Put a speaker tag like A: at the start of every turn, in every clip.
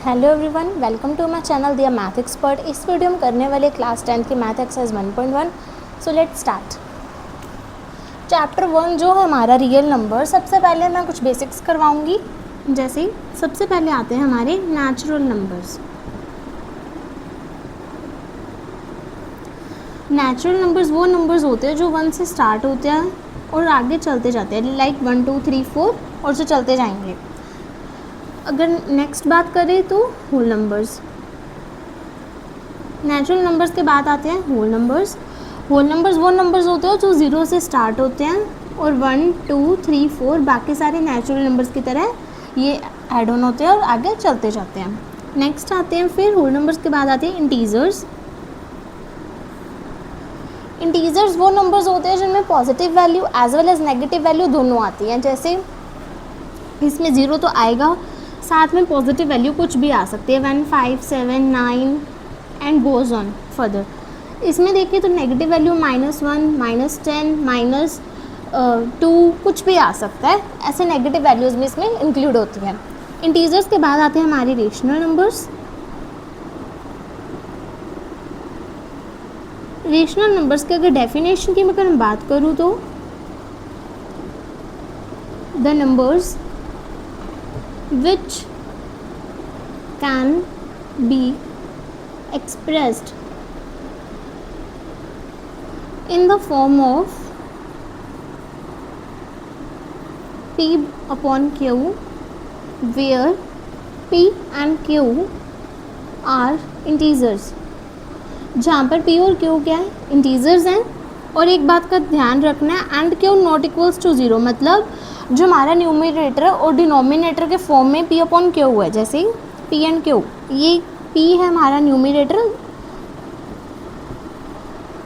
A: Hello everyone, welcome to my channel Diya math expert. इस video में करने वाले क्लास 10 की math exercise 1.1। So let's start. Chapter 1 जो है हमारा रियल नंबर। सबसे पहले मैं कुछ बेसिक्स करवाऊंगी। जैसे सबसे पहले आते हैं हमारे नेचुरल नंबर्स। नेचुरल नंबर्स वो नंबर्स होते हैं जो 1 से स्टार्ट होते हैं और आगे चलते जाते हैं, लाइक 1 2 3 4 और जो चलते जाएंगे। अगर नेक्स्ट बात करें तो होल नंबर्स। नेचुरल नंबर्स के बाद आते हैं होल नंबर्स। होल नंबर्स वो नंबर्स होते हैं जो 0 से स्टार्ट होते हैं और 1 2 3 4 बाकी सारे नेचुरल नंबर्स की तरह ये ऐड ऑन होते हैं और आगे चलते जाते हैं। नेक्स्ट आते हैं फिर होल नंबर्स के बाद आते हैं इंटीजर्स। इंटीजर्स वो नंबर्स होते हैं जिनमें positive value as well as negative value दोनों आती हैं। जैसे इसमें 0 तो आएगा, साथ में पॉजिटिव वैल्यू कुछ भी आ सकती है, 1 5 7 9 एंड गोज ऑन फर्दर। इसमें देखिए तो नेगेटिव वैल्यू -1 -10 -2 कुछ भी आ सकता है। ऐसे नेगेटिव वैल्यूज़ भी इसमें इंक्लूड होती हैं। इंटीजर्स के बाद आते हैं हमारे रेशनल नंबर्स। रेशनल नंबर्स के अगर डेफिनेशन की अगर मैं बात करूँ तो the numbers which can be expressed in the form of P upon Q, where P and Q are integers। जहाँ पर P और Q क्या है, इंटीजर्स हैं। और एक बात का ध्यान रखना है, and Q not equals to 0, मतलब जो हमारा न्यूमरेटर और डिनोमिनेटर के फॉर्म में P अपॉन Q है। जैसे P एंड Q, ये P है हमारा numerator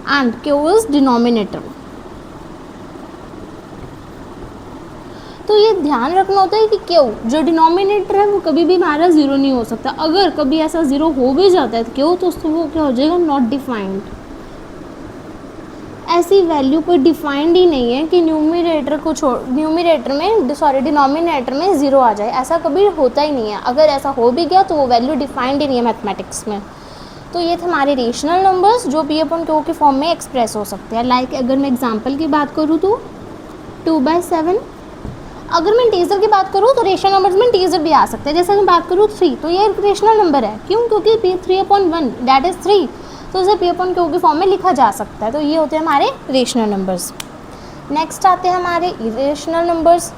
A: and Q is denominator. तो ये ध्यान रखना होता है कि Q जो डिनोमिनेटर है वो कभी भी हमारा 0 नहीं हो सकता। अगर कभी ऐसा 0 हो भी जाता है तो Q, तो उसको वो क्या हो जाएगा, नॉट डिफाइंड। ऐसी वैल्यू कोई डिफाइंड ही नहीं है कि न्यूमरेटर में डिनोमिनेटर में 0 आ जाए, ऐसा कभी होता ही नहीं है। अगर ऐसा हो भी गया तो वो वैल्यू डिफाइंड ही नहीं है मैथमेटिक्स में। तो ये थे हमारे रेशनल नंबर्स जो P अपॉन Q के फॉर्म में एक्सप्रेस हो सकते हैं। लाइक अगर मैं एग्जांपल की बात करूँ तो 2/7। अगर मैं इंटीजर की बात करूँ तो रेशनल नंबर्स में इंटीजर भी आ सकते हैं। जैसे मैं बात करूँ 3, तो ये एक रेशनल नंबर है। क्यों? क्योंकि 3/1 दैट इज़ 3, तो इसे P अपॉन Q के फॉर्म में लिखा जा सकता है। तो ये होते हैं हमारे रेशनल नंबर्स। नेक्स्ट आते हैं हमारे इरेशनल नंबर्स।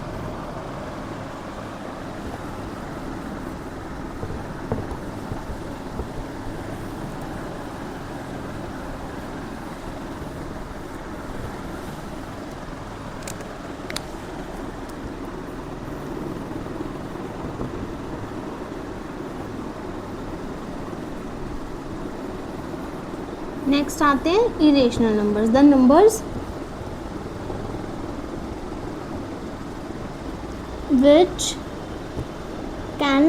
A: नेक्स्ट आते हैं irrational numbers. The numbers which can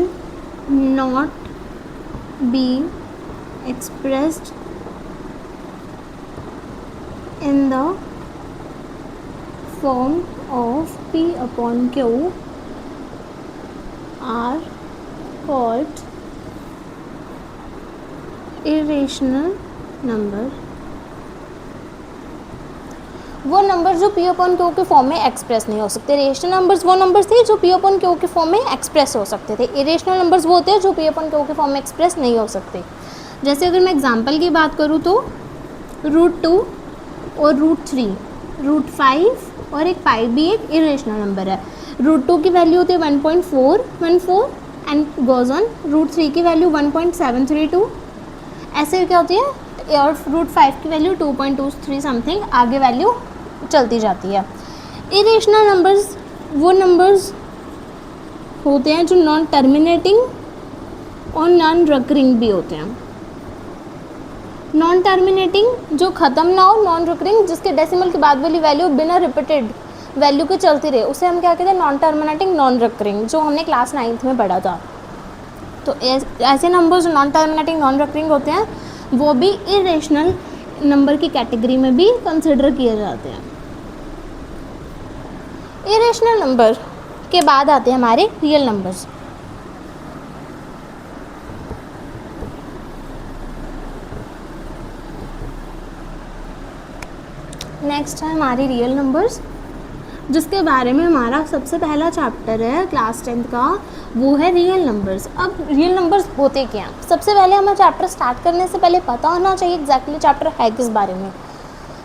A: not be expressed in the form of P upon Q are called irrational number। वो नंबर जो P अपॉन Q के फॉर्म में express नहीं हो सकते। रेशनल नंबर्स वो नंबर्स थे जो P अपॉन Q के फॉर्म में एक्सप्रेस हो सकते थे। इरेशनल नंबर्स वो होते हैं जो P अपॉन Q के फॉर्म में एक्सप्रेस नहीं हो सकते। जैसे अगर मैं एग्जांपल की बात करूँ तो √2 और √3, √5 और एक पाई भी एक इरेशनल नंबर है। √2 की वैल्यू होती है 1.414 एंड गोज ऑन। √3 की वैल्यू 1.732, ऐसे क्या होती है। और √5 की वैल्यू 2.23 समथिंग, आगे वैल्यू चलती जाती है। इरेशनल नंबर्स वो नंबर्स होते हैं जो नॉन टर्मिनेटिंग और नॉन रिकरिंग भी होते हैं। नॉन टर्मिनेटिंग जो ख़त्म ना हो, नॉन रिकरिंग जिसके डेसिमल के बाद वाली वैल्यू बिना रिपीटेड वैल्यू के चलती रहे, उसे हम क्या कहते हैं, नॉन टर्मिनेटिंग नॉन रिकरिंग, जो हमने क्लास 9th में पढ़ा था। तो ऐसे नंबर्स जो नॉन टर्मिनेटिंग नॉन रिकरिंग होते हैं वो भी इरेशनल नंबर की कैटेगरी में भी कंसिडर किए जाते हैं। इरेशनल नंबर के बाद आते हैं हमारे रियल नंबर्स। नेक्स्ट है हमारी रियल नंबर्स, जिसके बारे में हमारा सबसे पहला चैप्टर है क्लास 10th का, वो है रियल नंबर्स। अब रियल नंबर्स होते क्या हैं, सबसे पहले हमें चैप्टर स्टार्ट करने से पहले पता होना चाहिए एग्जैक्टली चैप्टर है किस बारे में।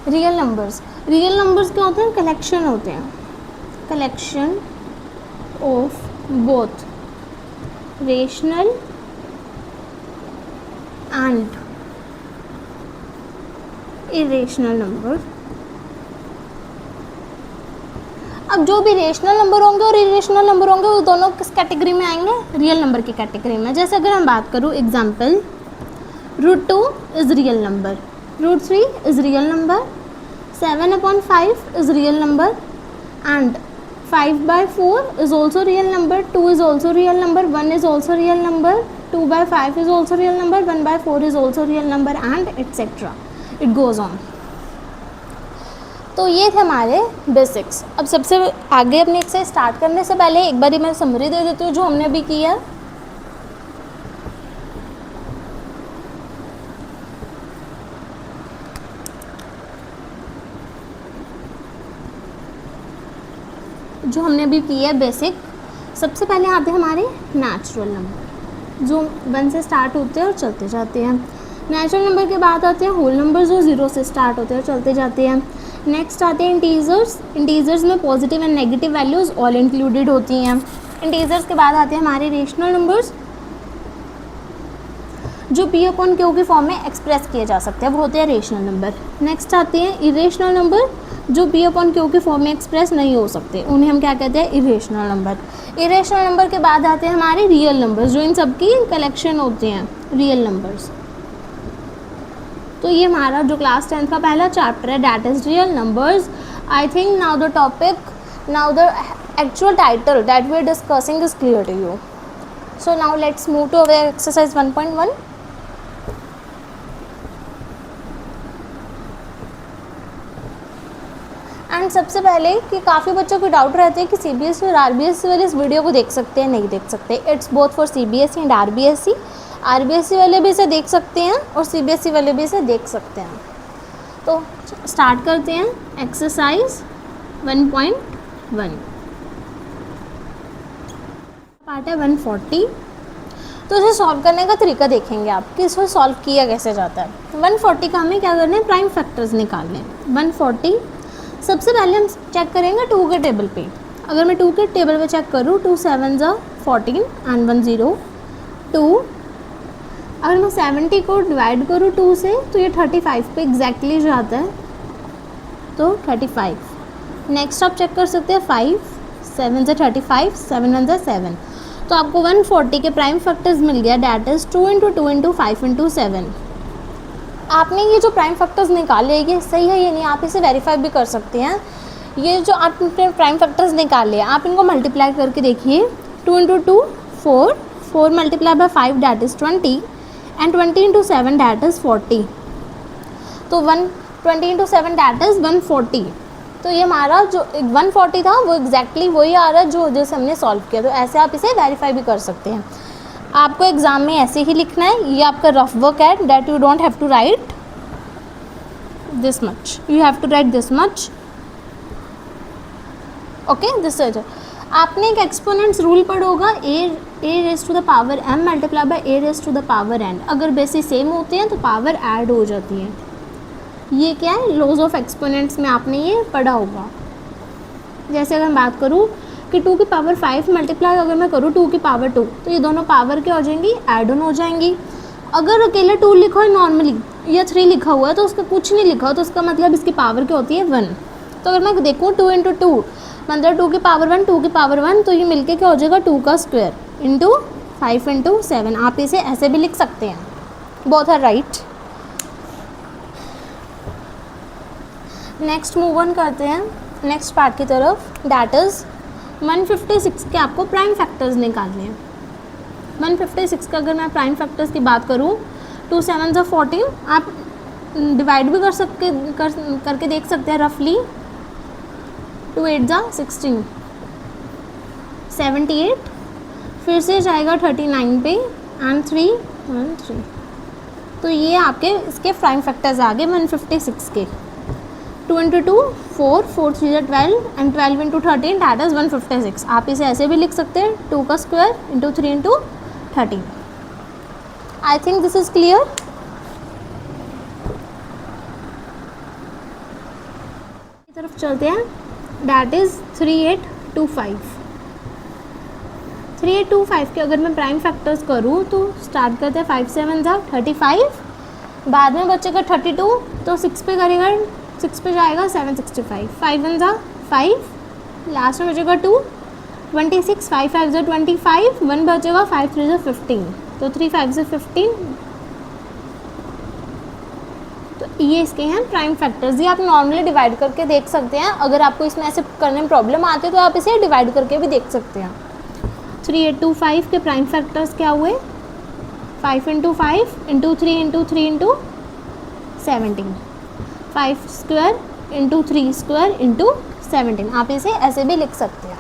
A: रियल नंबर्स क्या होते हैं, कलेक्शन होते हैं, collection of both rational and irrational number. अब जो भी रेशनल नंबर होंगे और इरेशनल नंबर होंगे वो दोनों किस कैटेगरी में आएंगे, रियल नंबर की कैटेगरी में। जैसे अगर हम बात करूँ example, √2 is real number, √3 is real number, 7/5 is real number and 5/4 is also real number, 2 is also real number, 1 is also real number, 2/5 is also real number, 1/4 is also real number and etcetera, it goes on. तो ये थे हमारे basics. अब सबसे आगे अपने exercise start करने से पहले एक बार मैं समरी दे देती हूँ जो हमने अभी की है। जो हमने अभी की है बेसिक, सबसे पहले आते हैं हमारे नेचुरल नंबर जो 1 से स्टार्ट होते हैं और चलते जाते हैं। नेचुरल नंबर के बाद आते हैं होल नंबर जो 0 से स्टार्ट होते हैं और चलते जाते हैं। नेक्स्ट आते हैं इंटीजर्स में positive and negative values all included होती हैं। इंटीजर्स के बाद आते हैं हमारे रेशनल नंबर्स जो P/Q के फॉर्म में एक्सप्रेस किए जा सकते हैं, वो होते हैं रेशनल नंबर। नेक्स्ट आते हैं इरेशनल नंबर जो P/Q के फॉर्म में एक्सप्रेस नहीं हो सकते, उन्हें हम क्या कहते हैं, इरेशनल नंबर। इरेशनल नंबर के बाद आते हैं हमारे रियल नंबर्स जो इन सब की कलेक्शन होते हैं, रियल नंबर्स। तो ये हमारा जो क्लास 10th का पहला चैप्टर है that is real numbers. I think now the actual title that we are discussing is clear to you. So now let's move to our exercise 1.1। And सबसे पहले कि काफ़ी बच्चों को डाउट रहते हैं कि CBSE और RBSE वाले इस वीडियो को देख सकते हैं, नहीं देख सकते। It's both for CBSE and RBSE वाले भी इसे देख सकते हैं और CBSE वाले भी इसे देख सकते हैं। तो स्टार्ट करते हैं एक्सरसाइज 1.1। पार्ट है 140। तो इसे सॉल्व करने का तरीका देखेंगे आप कि इसे सॉल्व किया कैसे जाता है। 140 का हमें क्या करना है, प्राइम फैक्टर्स निकालने हैं। 140 सबसे पहले हम चेक करेंगे 2 के टेबल पे। अगर मैं 2 के टेबल पे चेक करूँ, 2 7 14 एंड 1 0 2। अगर मैं 70 को डिवाइड करूँ 2 से तो ये 35 पे एग्जैक्टली जाता है, तो 35। नेक्स्ट आप चेक कर सकते हैं 5 7 से 35, 7 1 7। तो आपको 140 के प्राइम फैक्टर्स मिल गया, डैट इज़ 2 × 2 × 5 × 7। आपने ये जो प्राइम फैक्टर्स निकाले ये सही है ये नहीं, आप इसे वेरीफाई भी कर सकते हैं। ये जो आपने प्राइम फैक्टर्स निकाले आप इनको मल्टीप्लाई करके देखिए। 2 × 2 4, 4 × 5 that is 20 and 20 × 7 that is 40। तो 120 × 7 डैट इज़ 140। तो ये हमारा जो 140 था वो एग्जैक्टली वही आ रहा है जो जैसे हमने सॉल्व किया। तो ऐसे आप इसे वेरीफाई भी कर सकते हैं। आपको एग्ज़ाम में ऐसे ही लिखना है, ये आपका रफ वर्क है, that you don't have to write this much, you have to write this much, okay. This is आपने एक एक्सपोनेंट्स रूल पढ़ा होगा, a raised to the power m multiply by a raised to the power n। अगर basis same होते हैं तो power add हो जाती है। ये क्या है, लॉज ऑफ एक्सपोनेंट्स में आपने ये पढ़ा होगा। जैसे अगर मैं बात करूँ कि 2 की पावर 5 मल्टीप्लाई अगर मैं करूँ 2 की पावर 2 तो ये दोनों पावर क्या हो जाएंगी, ऐड ऑन हो जाएंगी। अगर अकेले 2 लिखा है नॉर्मली या 3 लिखा हुआ है तो उसका कुछ नहीं लिखा हो तो उसका मतलब इसकी पावर क्या होती है, 1। तो अगर मैं देखूँ 2 × 2 मतलब 2 की पावर 1 2 की पावर 1, तो ये मिलके क्या हो जाएगा 2 का स्क्वायर इंटू 5 × 7। आप इसे ऐसे भी लिख सकते हैं, both are right. Next move on करते हैं नेक्स्ट पार्ट की तरफ, डैट इज़ 156 के आपको प्राइम फैक्टर्स निकालने हैं। 156 का अगर मैं प्राइम फैक्टर्स की बात करूँ, 2 7 14, आप डिवाइड भी करके देख सकते हैं रफली। 2 8 16, 78, फिर से जाएगा 39 पे एंड 3 1 3। तो ये आपके इसके प्राइम फैक्टर्स आ गए 156 के। 2 इंटू 2 4, 4 3 जा 12 एंड 12 इंटू 13 दैट इज़ 156। आप इसे ऐसे भी लिख सकते हैं 2 का square into 3 into 13। I think this is clear. तरफ चलते हैं, दैट इज़ 3825। 3825 के अगर मैं प्राइम फैक्टर्स करूँ तो स्टार्ट करते हैं 5 7 जा 35, बाद में बचेगा 32, तो 6 पे करेगा, 6 पे जाएगा 765, 5 1 जा 5, लास्ट में बचेगा 2 26, 5 5 जा 25, 1 बचेगा, 5 3 जा 15, तो 3 5 जा 15। तो ये इसके हैं प्राइम फैक्टर्स। ये आप नॉर्मली डिवाइड करके देख सकते हैं। अगर आपको इसमें ऐसे करने में प्रॉब्लम आती है तो आप इसे डिवाइड करके भी देख सकते हैं। 3825 के प्राइम फैक्टर्स क्या हुए, 5 into 5 into 3 into 3 into 17, 5 square into 3 square into 17। आप इसे ऐसे भी लिख सकते हैं।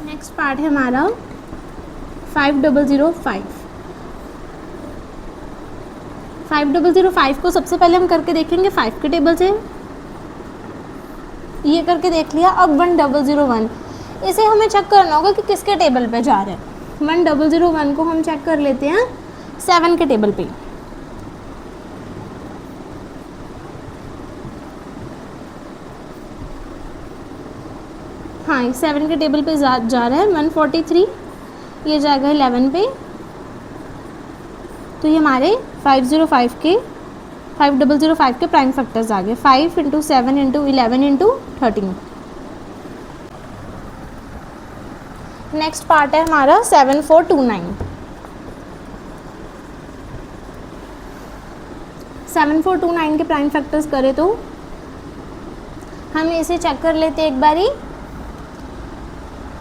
A: नेक्स्ट पार्ट है हमारा 5005। 5005 को सबसे पहले हम करके देखेंगे 5 के टेबल से। ये करके देख लिया। अब 1001 इसे हमें चेक करना होगा कि किसके टेबल पे जा रहे हैं। 1001 को हम चेक कर लेते हैं 7 के टेबल पे। हाँ, 7 के टेबल पे जा रहा है 143, ये जाएगा 11 पे। तो ये हमारे 505 के प्राइम फैक्टर्स आ गए, 5 into 7 into 11 into 13। Next part है हमारा 7429। 7429 के प्राइम फैक्टर्स करें तो हम इसे चेक कर लेते हैं एक बारी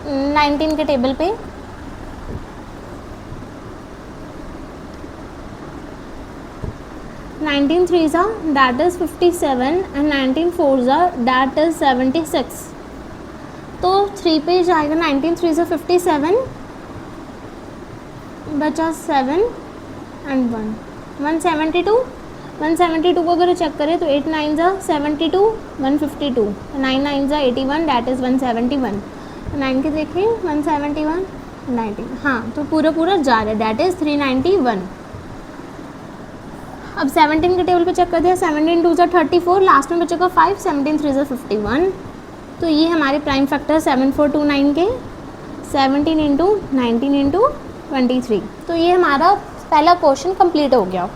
A: 19 के टेबल पे। 19 3s that is 57 and 19 4s that is 76। तो 3 पे जाएगा 19 3s 57, बचा 7 एंड 1 172। 172 को अगर चेक करें तो 8 9s 72, 152, 9 9s 81 that is 171। 9 के देखिए 171 90। हाँ, तो पूरा जा रहा है, दैट इज़ 391। अब 17 के टेबल पे चेक करते हैं। 17 2 34, लास्ट में बचेगा 5, 17 3 51। तो ये हमारे प्राइम फैक्टर 7429 के 17 इंटू 19 इंटू 23। तो ये हमारा पहला क्वेश्चन कंप्लीट हो गया।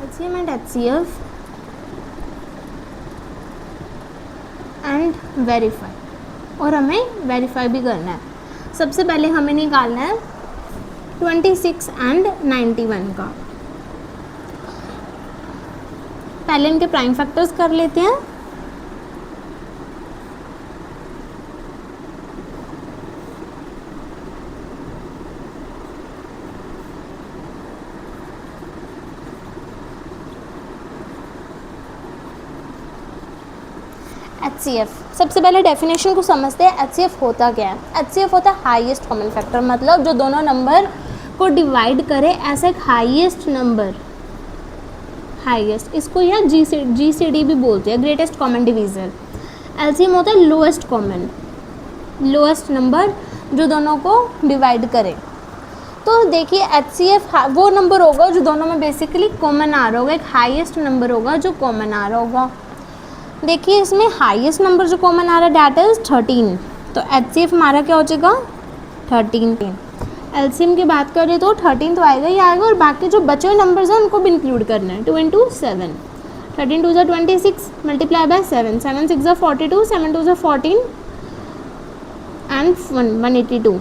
A: LCM and HCF and verify, और हमें वेरीफाई भी करना है। सबसे पहले हमें निकालना है 26 एंड 91 का। पहले इनके प्राइम फैक्टर्स कर लेते हैं। HCF, सबसे पहले डेफिनेशन को समझते हैं। HCF होता क्या है? HCF होता है हाईएस्ट कॉमन फैक्टर, मतलब जो दोनों नंबर को डिवाइड करे ऐसा एक हाईएस्ट नंबर, हाईएस्ट, इसको या GCD भी बोलते हैं, ग्रेटेस्ट कॉमन डिवीज़र। LCM होता है लोएस्ट कॉमन, लोएस्ट नंबर जो दोनों को डिवाइड करे। तो देखिए HCF वो नंबर होगा जो दोनों में बेसिकली कॉमन आ रहा होगा, एक हाईएस्ट नंबर होगा जो कॉमन आ रहा होगा। देखिए इसमें हाईएस्ट नंबर जो कॉमन आ रहा है डैट इज़ 13, तो HCF हमारा क्या हो जाएगा 13। LCM की बात करें तो 13 तो आएगा ही आएगा, और बाकी जो बचे हुए नंबर्स हैं उनको भी इंक्लूड करना है। 2 इंटू 7, 13 2 26 मल्टीप्लाई बाय 7, 7 6 42, 7 2 14 एंड 182।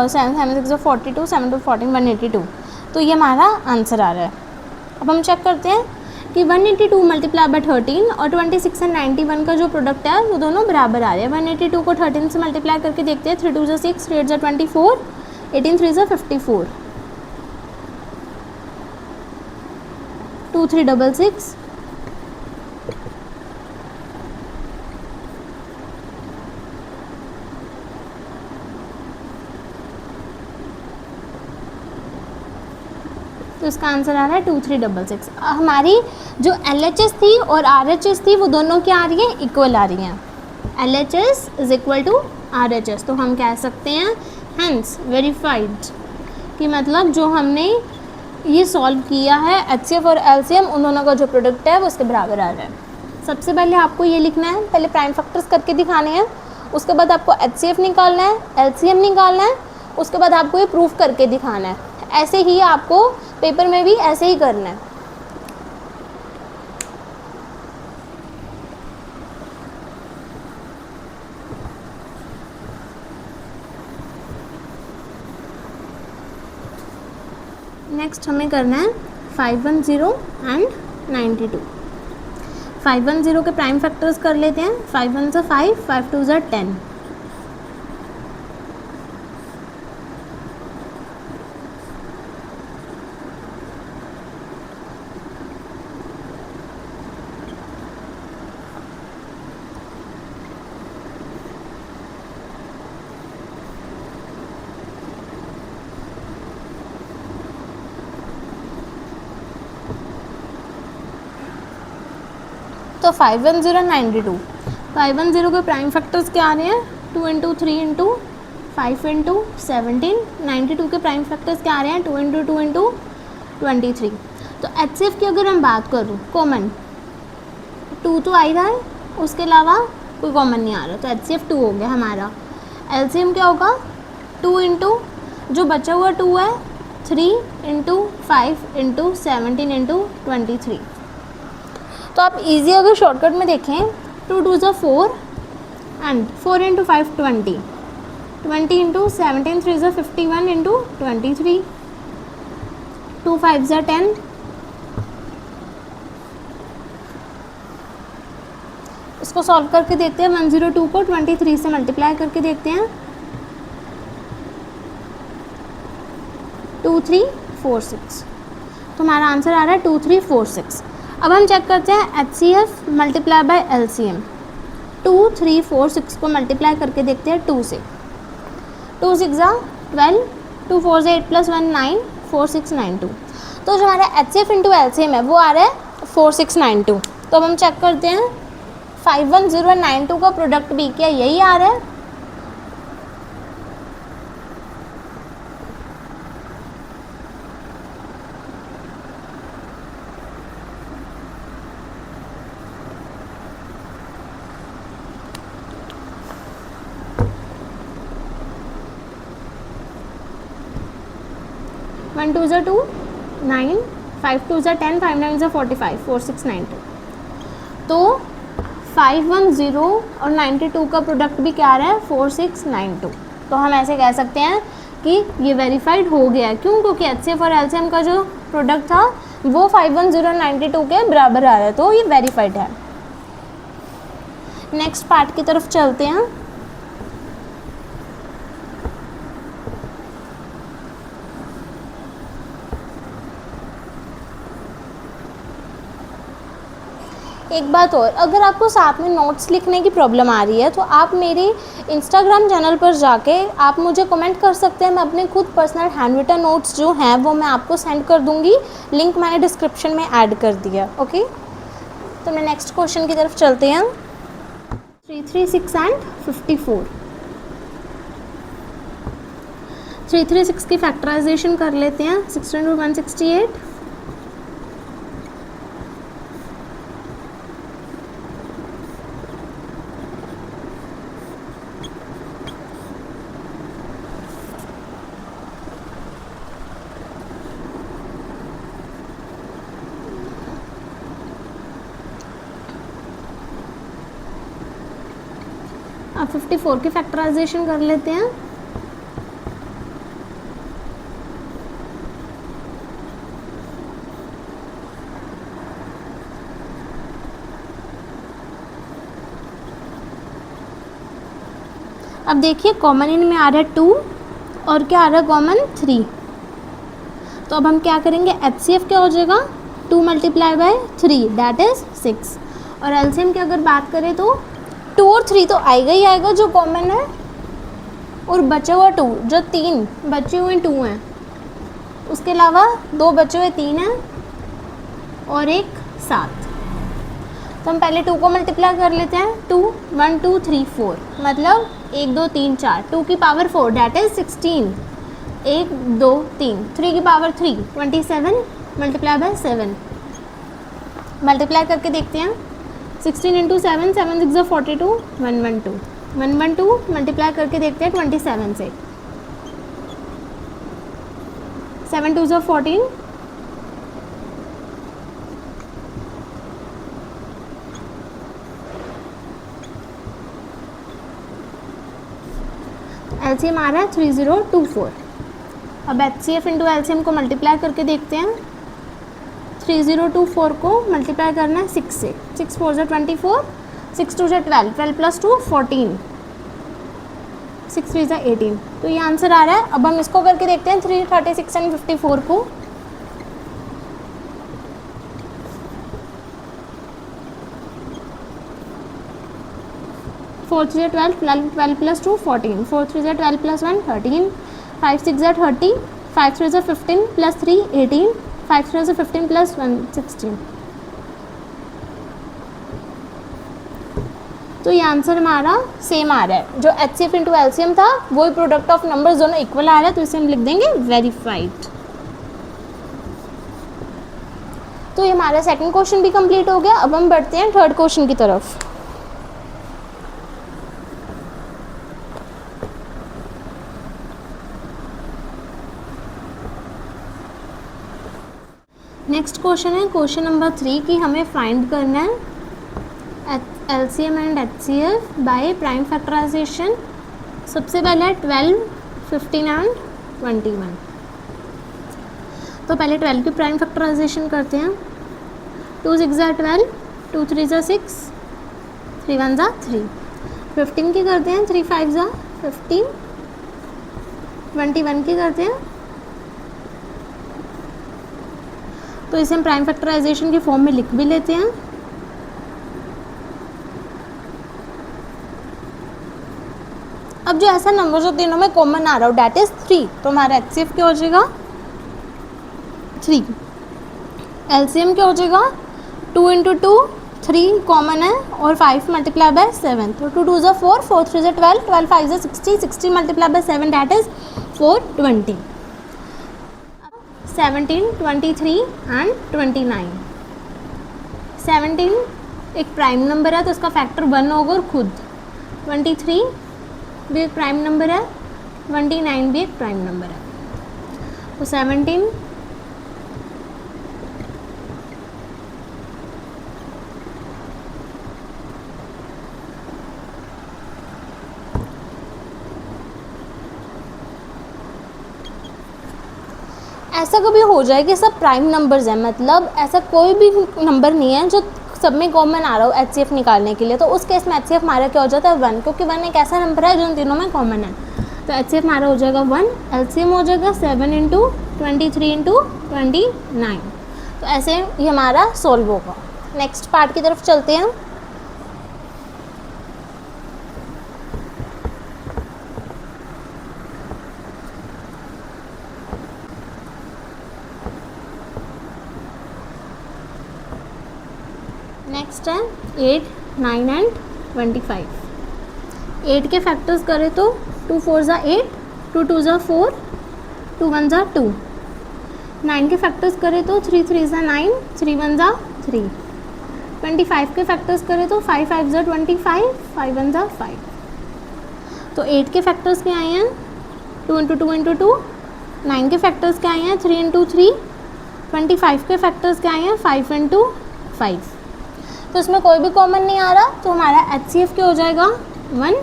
A: 7 6 42, 7 2 14 182। तो ये हमारा आंसर आ रहा है। अब हम चेक करते हैं कि 182 मल्टीप्लाई बाय 13 और 26 एंड 91 का जो प्रोडक्ट है वो दोनों बराबर आ रहे हैं। 182 को 13 से मल्टीप्लाई करके देखते हैं। 3 2 ज़ा 6, 3 8 ज़ा 24, 18 3 ज़ा 54, 2 3 6 6, तो इसका आंसर आ रहा है 2366। हमारी जो LHS थी और RHS थी वो दोनों क्या आ रही हैं, इक्वल आ रही हैं। LHS is equal to RHS, तो हम कह सकते हैं हेंस वेरीफाइड, कि मतलब जो हमने ये सॉल्व किया है HCF और LCM उन दोनों का जो प्रोडक्ट है वो उसके बराबर आ रहा है। सबसे पहले आपको ये लिखना है, पहले प्राइम फैक्टर्स करके दिखाने हैं, उसके बाद आपको HCF निकालना है, LCM निकालना है, उसके बाद आपको ये प्रूफ करके दिखाना है। ऐसे ही आपको पेपर में भी ऐसे ही करना है। नेक्स्ट हमें करना है 510 एंड 92। 510 के प्राइम फैक्टर्स कर लेते हैं। 5 1 ज़ा 5, 5 2 ज़ा 10, तो 510 92। 510 के प्राइम फैक्टर्स क्या आ रहे हैं, 2 इंटू 3 इंटू 5 इंटू 17। 92 के प्राइम फैक्टर्स क्या आ रहे हैं, 2 इंटू 2 इंटू 23। तो HCF की अगर हम बात करूँ, कॉमन 2 तो आ ही रहा है, उसके अलावा कोई कॉमन नहीं आ रहा, तो HCF 2 हो गया हमारा। LCM क्या होगा, 2 इंटू जो बचा हुआ 2 है 3 इंटू 5 इंटू 17 इंटू 23। तो आप इजी अगर शॉर्टकट में देखें, 2 2 ज़ा 4 एंड 4 इंटू 5 20, 20 इंटू 17 3 ज़ा 51 इंटू 23, 2 5 ज़ा 10, इसको सॉल्व करके देखते हैं। 102 को 23 से मल्टीप्लाई करके देखते हैं। 2346, तो हमारा आंसर आ रहा है 2346। अब हम चेक करते हैं HCF मल्टीप्लाई बाय LCM। 2346 को मल्टीप्लाई करके देखते हैं 2 से। 2 6 ज़ा 12, 2 4 ज़ा 8 + 1 9, 4692। तो जो हमारा HCF इंटू LCM है वो आ रहा है 4692। तो अब हम चेक करते हैं 51092 का प्रोडक्ट भी क्या यही आ रहा है। वन 2 ज़ा 2 9, 5 2 ज़ा 10, 5 9 ज़ा 45, 4692। तो 510 और 92 का प्रोडक्ट भी क्या आ रहा है, 4692। तो हम ऐसे कह सकते हैं कि ये वेरीफाइड हो गया। क्यों, क्योंकि HCF और LCM का जो प्रोडक्ट था वो 510 और 92 के बराबर आ रहा है, तो ये वेरीफाइड है। नेक्स्ट पार्ट की तरफ चलते हैं। एक बात और, अगर आपको साथ में नोट्स लिखने की प्रॉब्लम आ रही है तो आप मेरे इंस्टाग्राम चैनल पर जाके आप मुझे कमेंट कर सकते हैं। मैं अपने खुद पर्सनल हैंड रिटन नोट्स जो हैं वो मैं आपको सेंड कर दूंगी। लिंक मैंने डिस्क्रिप्शन में ऐड कर दिया। ओके, तो मैं नेक्स्ट क्वेश्चन की तरफ चलते हैं। 336 एंड 54। 336 की फैक्टराइजेशन कर लेते हैं। 16 × 168, अब 54 की फैक्टराइजेशन कर लेते हैं। अब देखिए कॉमन इन में आ रहा है 2 और क्या आ रहा है कॉमन 3। तो अब हम क्या करेंगे, HCF क्या हो जाएगा 2 मल्टीप्लाई बाय 3 दैट इज़ 6। और एलसीएम की अगर बात करें तो 2 और 3 तो आएगा ही आएगा जो कॉमन है, और बचा हुआ 2 जो 3 बचे हुए 2 हैं, उसके अलावा 2 बचे हुए 3 हैं और एक 7। तो हम पहले 2 को मल्टीप्लाई कर लेते हैं। 2 1 2 3 4 मतलब 1 2 3 4, 2 की पावर 4 डैट इज 16, 1 2 3, 3 की पावर 3 27 मल्टीप्लाई बाय 7। मल्टीप्लाई करके देखते हैं 16 इंटू 7 7 6 42 112 112 मल्टीप्लाई करके देखते हैं 27 से 7 2 14 एलसीएम आ रहा है 3024। अब एचसीएफ इंटू एलसीएम को मल्टीप्लाई करके देखते हैं। 3024 को मल्टीप्लाई करना है 6 से, 6 4 ज़ा 24, 6 2 ज़ा 12, 12 प्लस 2 14, 6 3 ज़ा 18। तो ये आंसर आ रहा है। अब हम इसको करके देखते हैं 3 36 एंड 54 को। फोर 3 ज़ा 12, 12 प्लस 2 14, 4 3 ज़ा 12 प्लस 1 13, 5 6 ज़ा 30, 5 3 ज़ा 15 प्लस 3 18, 5 3 ज़ा 15 प्लस 1 16। तो ये आंसर हमारा सेम आ रहा है। जो HCF इंटू एलसीएम था वही प्रोडक्ट ऑफ नंबर्स दोनों इक्वल आ रहा है, तो इसे हम लिख देंगे वेरीफाइड। तो ये हमारा सेकंड क्वेश्चन भी कंप्लीट हो गया। अब हम बढ़ते हैं थर्ड क्वेश्चन की तरफ। नेक्स्ट क्वेश्चन है क्वेश्चन नंबर 3 की हमें फाइंड करना है LCM and HCF by prime factorisation. सबसे पहले है 12 15 एंड 21। तो पहले 12 की प्राइम फैक्टराइजेशन करते हैं। 2 6 ज़ा 12, 2 3 ज़ा 6, 3 1 ज़ा 3। 15 की करते हैं 3 5 ज़ा 15, 21 की करते हैं। तो इसे हम प्राइम फैक्टराइजेशन की फॉर्म में लिख भी लेते हैं। अब जो ऐसा नंबर जो तीनों में कॉमन आ रहा हो डैट इज 3, तो हमारा एचसीएफ क्या हो जाएगा 3, एलसीएम क्या हो जाएगा 2 इंटू 2 3 कॉमन है और 5 मल्टीप्लाई बाय 7, तो 2 2 ज़ा 4, 4 3 ज़ा 12, 12 5 ज़ा 60, 60 multiply by 7 that is 420। 17 23 and 29। 17 एक प्राइम नंबर है तो उसका फैक्टर 1 होगा और खुद। 23 भी एक प्राइम नंबर है, 29 भी एक प्राइम नंबर है। तो 17 ऐसा कभी हो जाए कि सब प्राइम नंबर्स हैं, मतलब ऐसा कोई भी नंबर नहीं है जो सब में कॉमन आ रहा हो एचसीएफ निकालने के लिए, तो उस केस में एचसीएफ हमारा क्या हो जाता है 1, क्योंकि 1 एक ऐसा नंबर है जो इन तीनों में कॉमन है। तो एचसीएफ हमारा हो जाएगा 1, एलसीएम हो जाएगा 7 इंटू 23 इंटू 29। तो ऐसे ये हमारा सॉल्व होगा। नेक्स्ट पार्ट की तरफ चलते हैं। नेक्स्ट है 8 9 एंड 25। 8 के फैक्टर्स करें तो 2 4 ज़ा 8, 2 2 ज़ा 4, 2 1 ज़ा 2। 9 के फैक्टर्स करें तो 3 3 ज़ा 9, 3 1 ज़ा 3। 25 के फैक्टर्स करें तो 5 5 ज़ा 25, 5 1 ज़ा 5। तो 8 के फैक्टर्स क्या आए हैं 2 इंटू 2 इंटू 2। 9 के फैक्टर्स क्या आए हैं 3 इंटू 3। 25 के फैक्टर्स क्या आए हैं 5 इंटू 5। तो इसमें कोई भी कॉमन नहीं आ रहा, तो हमारा एचसीएफ क्या हो जाएगा 1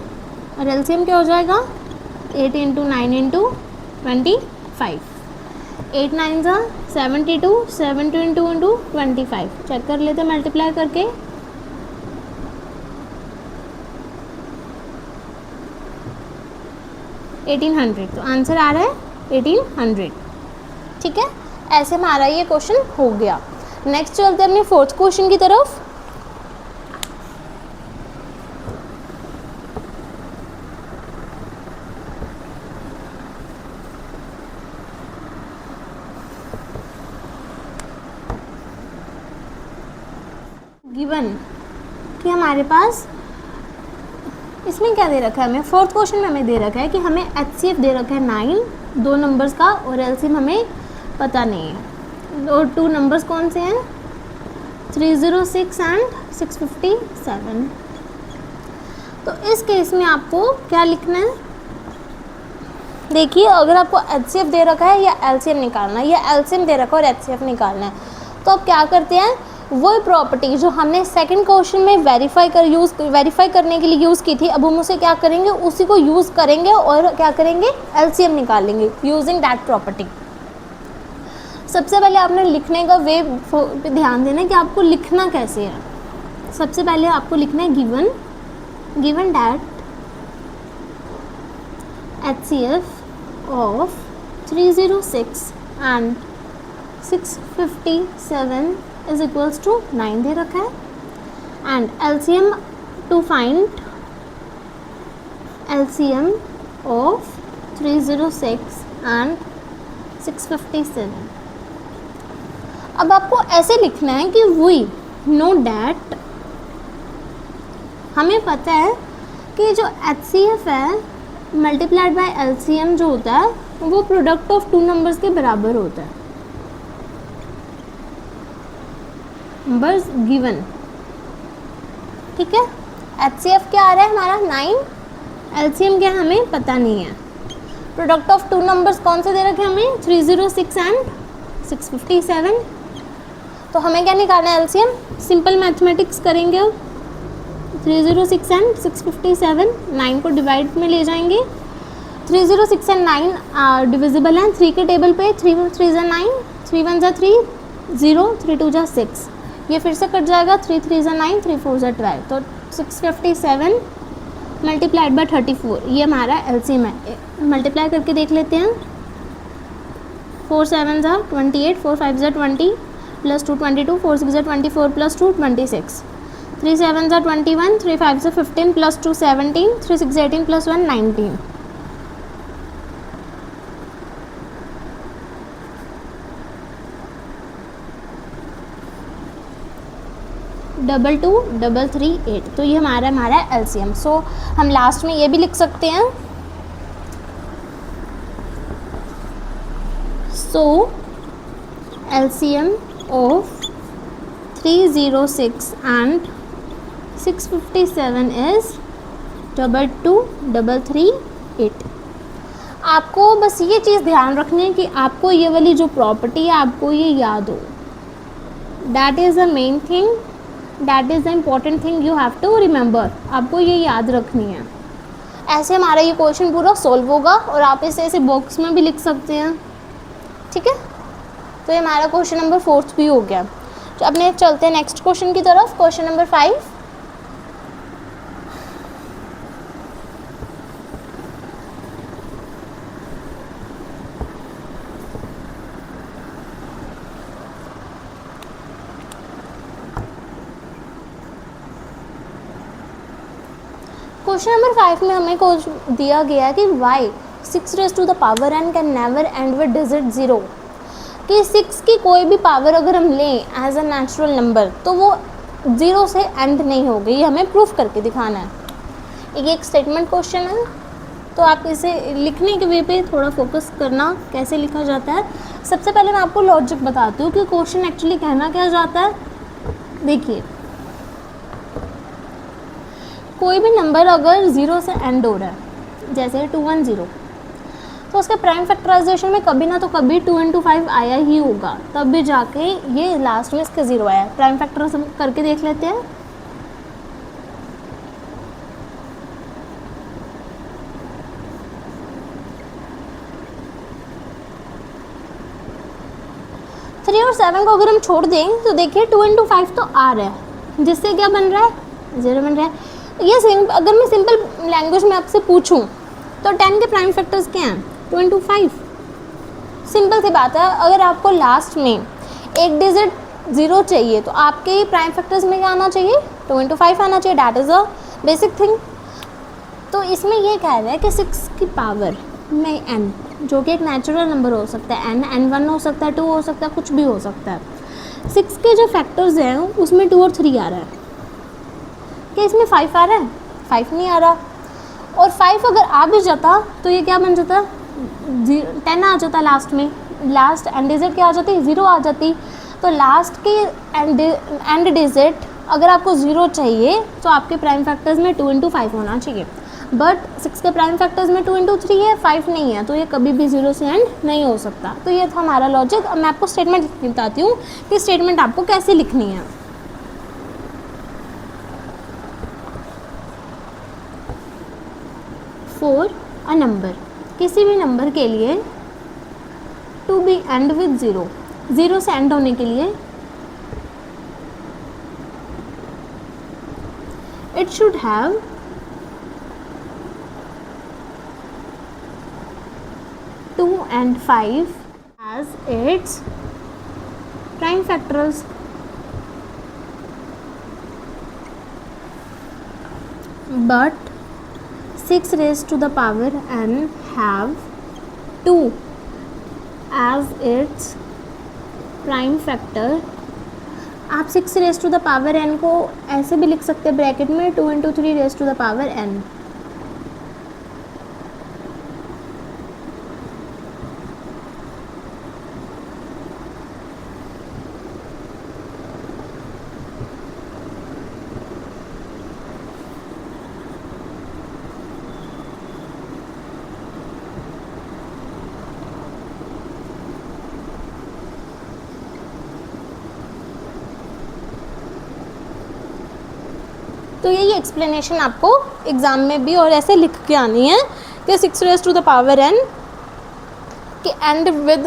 A: और एलसीएम क्या हो जाएगा 8 इंटू 9 इंटू 25। 8 9 ज़ा 72, 72 इंटू 25। चेक कर लेते हैं मल्टीप्लाई करके। 1800, तो आंसर आ रहा है 1800। ठीक है, ऐसे हमारा ये क्वेश्चन हो गया। नेक्स्ट चलते हैं अपने फोर्थ क्वेश्चन की तरफ। गिवन कि हमारे पास इसमें क्या दे रखा है, हमें फोर्थ क्वेश्चन में हमें दे रखा है कि हमें HCF दे रखा है 9, 2 नंबर्स का, और LCM हमें पता नहीं है। और 2 नंबर्स कौन से हैं, 306 एंड 657। तो इस केस में आपको क्या लिखना है, देखिए अगर आपको HCF दे रखा है या LCM निकालना है, या LCM दे रखा है और HCF निकालना है, तो आप क्या करते हैं, वही प्रॉपर्टी जो हमने सेकंड क्वेश्चन में वेरीफाई करने के लिए यूज़ की थी, अब हम उसे क्या करेंगे, उसी को यूज़ करेंगे और क्या करेंगे, LCM निकालेंगे यूजिंग दैट प्रॉपर्टी। सबसे पहले आपने लिखने का वे पे ध्यान देना है कि आपको लिखना कैसे है। सबसे पहले आपको लिखना है given that HCF of 306 and 657 is equals to 9 दे रखा है, and LCM to find LCM of 306 and 657। अब आपको ऐसे लिखना है कि वी नो डैट, हमें पता है कि जो HCF है मल्टीप्लाइड बाय LCM जो होता है वो प्रोडक्ट ऑफ 2 नंबर्स के बराबर होता है, नंबर्स गिवन। ठीक है, HCF क्या आ रहा है हमारा 9, LCM क्या हमें पता नहीं है, प्रोडक्ट ऑफ 2 नंबर्स कौन से दे रखे हमें, 306 एंड 657। तो हमें क्या निकालना है, LCM। सिंपल मैथमेटिक्स करेंगे अब, 306 एंड 657, 9 को डिवाइड में ले जाएंगे, 306 एंड 9 डिविजिबल हैं 3 के टेबल पे, 3 3 ज़ा 9, 3 1 ज़ा 3, 0, 3 2 ज़ा 6, ये फिर से कट जाएगा, 3 3 ज़ा 9, 3 4 ज़ा 12, तो 657 मल्टीप्लाइड बाय 34, ये हमारा LCM है। मल्टीप्लाई करके देख लेते हैं, 4 7 ज़ा 28, 4 5 ज़ा 20 प्लस 2 22, 4 6 ज़ा 24 प्लस 2 26, 3 7 ज़ा 21, 3 5 ज़ा 15 प्लस 2 17, 3 6 18 प्लस 1 19। डबल 2 डबल 3 8, तो ये हमारा LCM। सो हम लास्ट में ये भी लिख सकते हैं, सो LCM of 306 and 657 is 2 double 3 8। आपको बस ये चीज़ ध्यान रखनी है कि आपको ये वाली जो प्रॉपर्टी है आपको ये याद हो, that is the main thing, that is the important thing you have to remember, आपको ये याद रखनी है। ऐसे हमारा ये क्वेश्चन पूरा सॉल्व होगा और आप इसे ऐसे बॉक्स में भी लिख सकते हैं। ठीक है, तो ये हमारा क्वेश्चन नंबर 4 भी हो गया। तो अपने चलते हैं नेक्स्ट क्वेश्चन की तरफ, क्वेश्चन नंबर 5। क्वेश्चन नंबर 5 में हमें कुछ दिया गया कि y 6 raise to the power n can never end with digit 0, कि 6 की कोई भी पावर अगर हम लें एज अ नेचुरल नंबर तो वो 0 से एंड नहीं होगी, ये हमें प्रूफ करके दिखाना है। एक स्टेटमेंट क्वेश्चन है, तो आप इसे लिखने के वे पे थोड़ा फोकस करना, कैसे लिखा जाता है। सबसे पहले मैं आपको लॉजिक बताती हूँ कि क्वेश्चन एक्चुअली कहना क्या जाता है। देखिए, कोई भी नंबर अगर 0 से एंड हो रहा है, जैसे 210, तो उसके प्राइम फैक्टराइजेशन में कभी ना तो कभी 2 into 5 आया ही होगा, तब भी जाके ये लास्ट में इसके 0 आया है। प्राइम फैक्टर करके देख लेते हैं। थ्री और 7 को अगर हम छोड़ दें तो देखिए 2 into 5 तो आ रहा है, जिससे क्या बन रहा है, 0 बन रहा है। ये अगर मैं सिंपल लैंग्वेज में आपसे पूछूं तो 10 के प्राइम फैक्टर्स क्या हैं? 2 इंटू 5। सिंपल सी बात है, अगर आपको लास्ट में एक डिजिट 0 चाहिए तो आपके प्राइम फैक्टर्स में क्या आना चाहिए? 2 इंटू 5 आना चाहिए। That is a basic thing. तो इसमें ये कह रहा है कि 6 की पावर में n, जो कि एक नेचुरल नंबर हो सकता है, n1 हो सकता है, 2 हो सकता है, कुछ भी हो सकता है। 6 के जो फैक्टर्स हैं उसमें 2 और 3 आ रहा है। क्या इसमें 5 आ रहा है? 5 नहीं आ रहा। और 5 अगर आ भी जाता तो ये क्या बन जाता? 10 आ जाता लास्ट में। लास्ट एंड डिजिट क्या आ जाती? 0 आ जाती। तो लास्ट की एंड डिजिट अगर आपको 0 चाहिए तो आपके प्राइम फैक्टर्स में 2 इंटू 5 होना चाहिए। बट 6 के प्राइम फैक्टर्स में 2 इंटू 3 है, 5 नहीं है, तो ये कभी भी 0 से एंड नहीं हो सकता। तो ये था हमारा लॉजिक। अब मैं आपको स्टेटमेंट बताती हूँ कि स्टेटमेंट आपको कैसे लिखनी है। फॉर अ नंबर, किसी भी नंबर के लिए टू बी एंड विद 0, 0 से एंड होने के लिए it should have 2 and 5 as its prime factors. But 6 raised to the power n have 2 as its prime factor. आप 6 raise to the power n को ऐसे भी लिख सकते हैं ब्रैकेट में 2 into 3 raise to the power n। तो यही एक्सप्लेनेशन आपको एग्ज़ाम में भी और ऐसे लिख के आनी है कि 6 raise to the power n कि एंड विद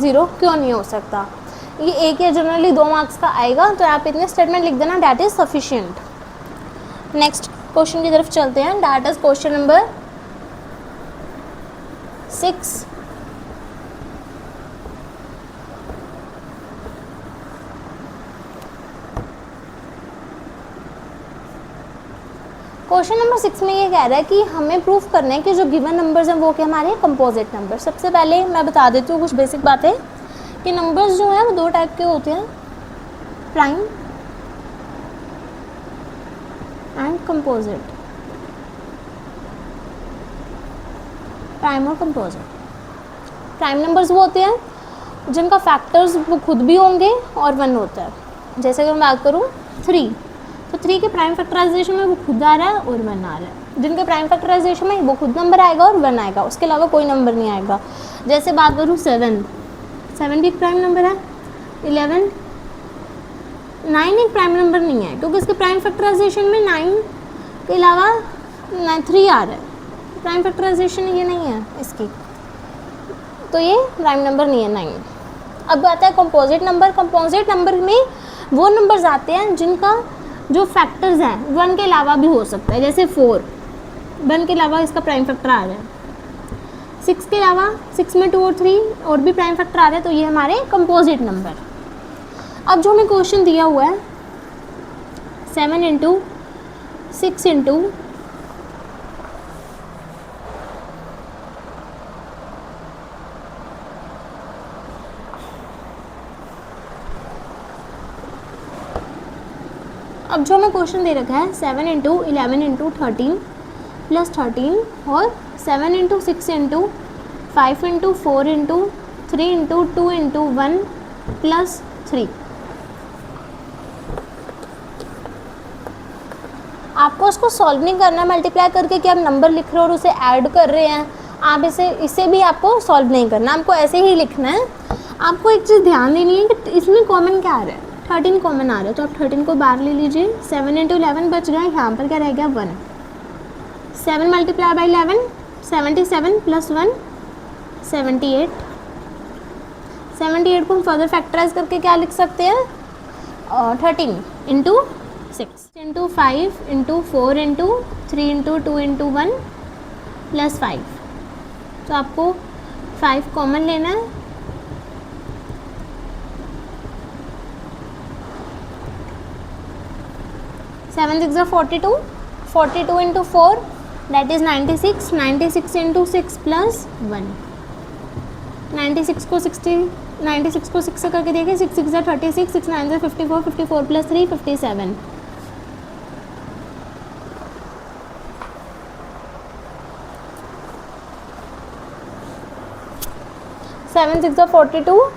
A: 0 क्यों नहीं हो सकता। ये एक या जनरली 2 मार्क्स का आएगा, तो आप इतने स्टेटमेंट लिख देना, that is sufficient. Next question की तरफ चलते हैं। That is question number 6। Question number 6 में ये कह रहा है कि हमें प्रूफ करना है कि जो गिवन नंबर्स हैं वो क्या हमारे कंपोजिट नंबर। सबसे पहले मैं बता देती हूँ कुछ बेसिक बातें कि नंबर्स जो हैं वो 2 टाइप के होते हैं, प्राइम एंड कंपोजिट। प्राइम और कंपोजिट। प्राइम नंबर्स वो होते हैं जिनका फैक्टर्स वो खुद भी होंगे और 1 होता है। जैसे कि मैं बात करूँ 3, तो 3 के प्राइम फैक्टराइजेशन में वो खुद आ रहा है और 1 आ रहा है। जिनके प्राइम फैक्टराइजेशन में वो खुद नंबर आएगा और 1 आएगा, उसके अलावा कोई नंबर नहीं आएगा। जैसे बात करूँ 7 भी एक प्राइम नंबर है। 11, 9 एक प्राइम नंबर नहीं है क्योंकि इसके प्राइम फैक्टराइजेशन में 9 के अलावा 3 आ रहा है। प्राइम फैक्टराइजेशन ये नहीं है इसकी, तो ये प्राइम नंबर नहीं है 9। अब आता है कंपोजिट नंबर। कंपोजिट नंबर में वो नंबर्स आते हैं जिनका जो फैक्टर्स हैं 1 के अलावा भी हो सकता है। जैसे 4, 1 के अलावा इसका प्राइम फैक्टर आ रहा है। 6 के अलावा 6 में 2 और 3 और भी प्राइम फैक्टर आ रहे हैं, तो ये हमारे कंपोजिट नंबर। अब जो हमें क्वेश्चन दिया हुआ है 7 इंटू 6 इंटू अब जो हमें क्वेश्चन दे रखा है 7 इंटू 11 इंटू 13 प्लस 13 और 7 into 6 into 5 into 4 into 3 into 2 into 1 plus 3। आपको उसको सॉल्व नहीं करना मल्टीप्लाई करके कि आप नंबर लिख रहे हो और उसे ऐड कर रहे हैं। आप इसे भी आपको सॉल्व नहीं करना, आपको ऐसे ही लिखना है। आपको एक चीज़ ध्यान देनी है कि इसमें कॉमन क्या आ रहा है। 13 कॉमन आ रहा है, तो आप 13 को बाहर ले लीजिए। 7 इंटू 11 बच गया, यहाँ पर क्या रह गया 1। 7 मल्टीप्लाई बाई 11 77 प्लस 1 78। 78 को हम फर्दर फैक्टराइज करके क्या लिख सकते हैं 13 into 6 into 5 into 4 into 3 into 2 into 1 plus 5, तो आपको 5 कॉमन लेना है। सेवन सिक्स ज़ा 42, 42 into 4 that is 96, 96 into 6 plus 1, 96 को 6 से करके देखिए, 6 6 ज़ा 36, 6 9 ज़ा 54, 54 प्लस 3 57, 7 6 ज़ा 42,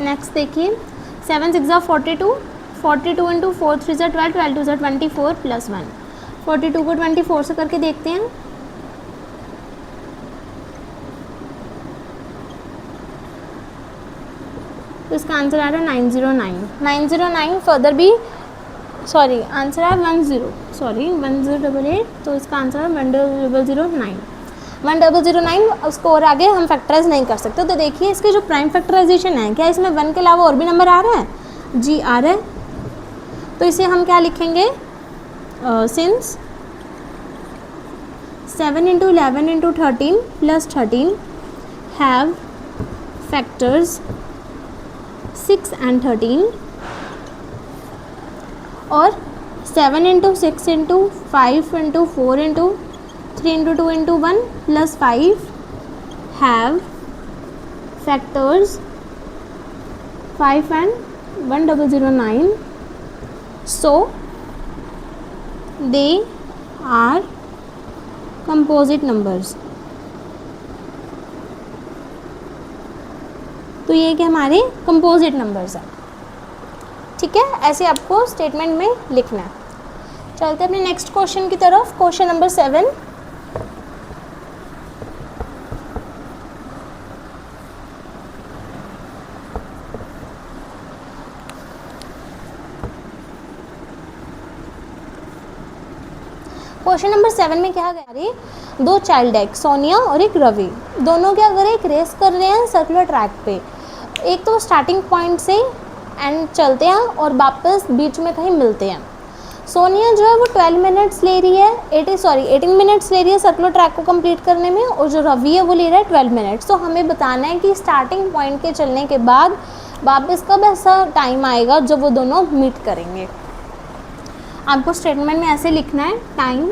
A: नेक्स्ट देखिए 7 6 ज़ा 42, 42 इंटू 4 3 ज़ा 12, 12 2 ज़ा 24 प्लस 1, 42 को 24 से करके देखते हैं, तो इसका आंसर आ रहा है 909, 909 फर्दर भी सॉरी आंसर है 1088, तो इसका आंसर है 1009, 1009। उसको और आगे हम फैक्टराइज नहीं कर सकते। तो देखिए इसके जो प्राइम फैक्टराइजेशन है, क्या इसमें 1 के अलावा और भी नंबर आ रहा है? जी आ रहा है। तो इसे हम क्या लिखेंगे? Since 7 into 11 into 13 plus 13 have factors 6 and 13, और 7 into 6 into 5 into 4 into 3 into 2 into 1 plus 5 have factors 5 and 1009, so they are composite numbers। तो ये क्या हमारे कंपोजिट नंबर्स हैं, ठीक है। ऐसे आपको स्टेटमेंट में लिखना है। चलते हैं अपने नेक्स्ट क्वेश्चन की तरफ। क्वेश्चन नंबर 7, क्वेश्चन नंबर 7 में क्या गया? अरे 2 चाइल्ड है, एक सोनिया और एक रवि, दोनों क्या कर रहे हैं? एक रेस कर रहे हैं सर्कुलर ट्रैक पे। एक तो स्टार्टिंग पॉइंट से एंड चलते हैं और वापस बीच में कहीं मिलते हैं। सोनिया जो है वो 12 मिनट्स ले रही है, 18 मिनट्स ले रही है सर्कुलर ट्रैक को कंप्लीट करने में, और जो रवि है वो ले रहा है 12 मिनट्स। तो हमें बताना है कि स्टार्टिंग पॉइंट के चलने के बाद वापस कब ऐसा टाइम आएगा जब वो दोनों मीट करेंगे। आपको स्टेटमेंट में ऐसे लिखना है, time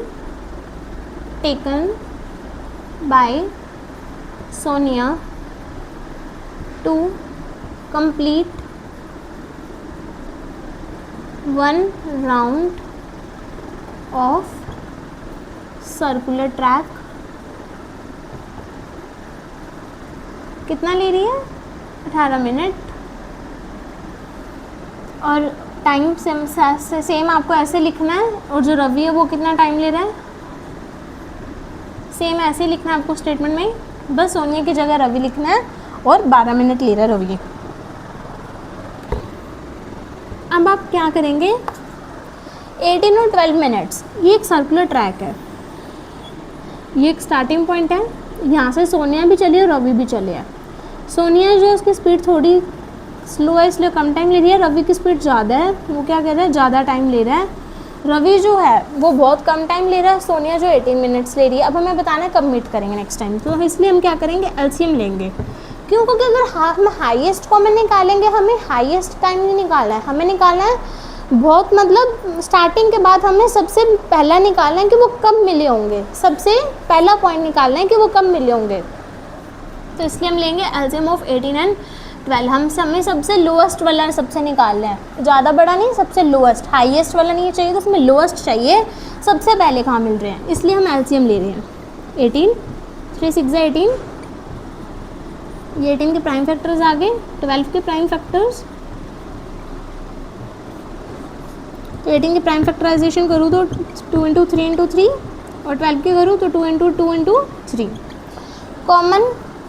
A: taken by Sonia to complete 1 round of circular track. कितना ले रही है? 18 मिनट। और टाइम सेम आपको ऐसे लिखना है, और जो रवि है वो कितना टाइम ले रहा है? सेम ऐसे ही लिखना है आपको स्टेटमेंट में, बस सोनिया की जगह रवि लिखना है, और 12 मिनट ले रहा है रवि। अब आप क्या करेंगे? 18 और 12 मिनट्स, ये एक सर्कुलर ट्रैक है, ये एक स्टार्टिंग पॉइंट है, यहाँ से सोनिया भी चली है और रवि भी चले है। सोनिया जो है उसकी स्पीड थोड़ी स्लो है इसलिए कम टाइम ले रही है, रवि की स्पीड ज़्यादा है, वो क्या कर रहा है? ज़्यादा टाइम ले रहा है। रवि जो है वो बहुत कम टाइम ले रहा है, सोनिया जो 18 मिनट्स ले रही है। अब हमें बताना है कब मीट करेंगे नेक्स्ट टाइम, तो इसलिए हम क्या करेंगे? एलसीएम लेंगे। क्यों? क्योंकि अगर हम हाईएस्ट को हमें निकालेंगे, हमें हाईएस्ट टाइम नहीं निकालना है, हमें निकालना है बहुत मतलब स्टार्टिंग के बाद हमें सबसे पहला निकालना है कि वो कब मिले होंगे, सबसे पहला पॉइंट निकालना है कि वो कब मिले होंगे। तो इसलिए हम लेंगे एलसीएम ऑफ 18 एंड 12। हमें सबसे लोएस्ट वाला सबसे निकालना है, ज़्यादा बड़ा नहीं, सबसे लोएस्ट। हाईएस्ट वाला नहीं चाहिए, तो उसमें लोएस्ट चाहिए, सबसे पहले कहाँ मिल रहे हैं, इसलिए हम एलसीएम ले रहे हैं। 18 3 6 18, ये 18 के प्राइम फैक्टर्स आ गए, 12 के प्राइम फैक्टर्स। तो 18 के प्राइम फैक्टराइजेशन करूँ तो 2 इंटू 3 इंटू 3, और 12 के करूँ तो 2 इंटू 2 इंटू 3। कॉमन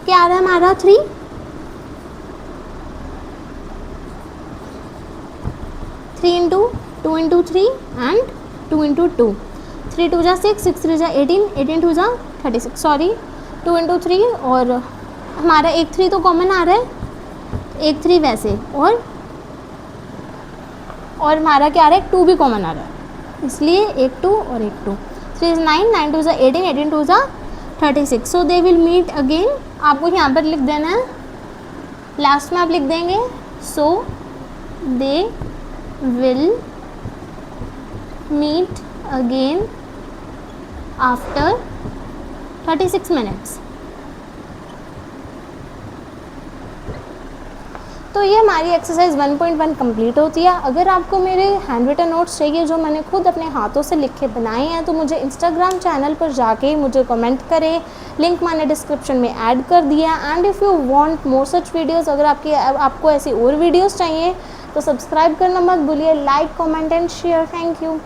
A: क्या आ रहा है हमारा? 3। 3 इंटू 2 इंटू 3 एंड 2 इंटू 2। 3 2 जा 6, 6 3 जा 18, 18 2 जा 36, सॉरी 2 इंटू 3, और हमारा एक 3 तो कॉमन आ रहा है, एक 3 वैसे, और हमारा क्या आ रहा है? 2 भी कॉमन आ रहा है। इसलिए 1 2 और 1 2, 3 is 9, 9 2 is 18, 18 2 is 36. So they will meet again, आपको यहाँ पर लिख देना है, लास्ट में आप लिख देंगे so they will meet again after 36 minutes. तो ये हमारी एक्सरसाइज 1.1 कंप्लीट होती है। अगर आपको मेरे हैंड रिटन नोट्स चाहिए जो मैंने खुद अपने हाथों से लिख के बनाए हैं तो मुझे इंस्टाग्राम चैनल पर जाके मुझे कमेंट करें, लिंक मैंने डिस्क्रिप्शन में ऐड कर दिया। And if you want more such videos, अगर आपको ऐसी और वीडियोस चाहिए तो सब्सक्राइब करना मत भूलिए, like comment and share. Thank you.